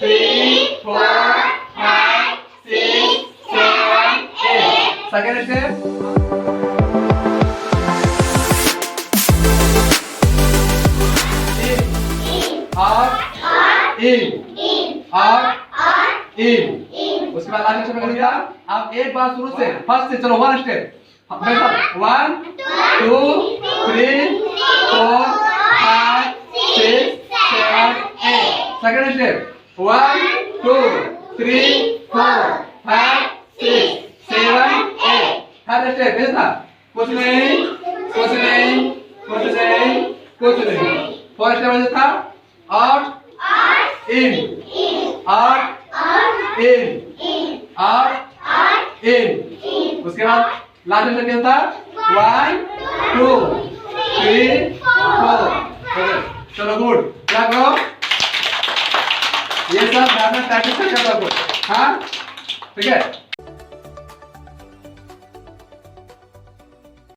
3 4 5 6 7 8 second step in उसके बाद last step कर दिया। अब एक बार शुरू से फर्स्ट से चलो one step 1 2 3 4 5 6 7 8 second step 1 2 3 4 5 6 7 8 third step कैसा था? कुछ नहीं कुछ नहीं कुछ नहीं कुछ नहीं। फोर्थ स्टेप कैसा था? आउट इन आउट इन उसके बाद लास्ट में क्या था? 1 2 3 4 चलो गुड क्या करो ये सब ज़्यादा प्रैक्टिस करके करो। हाँ ठीक है।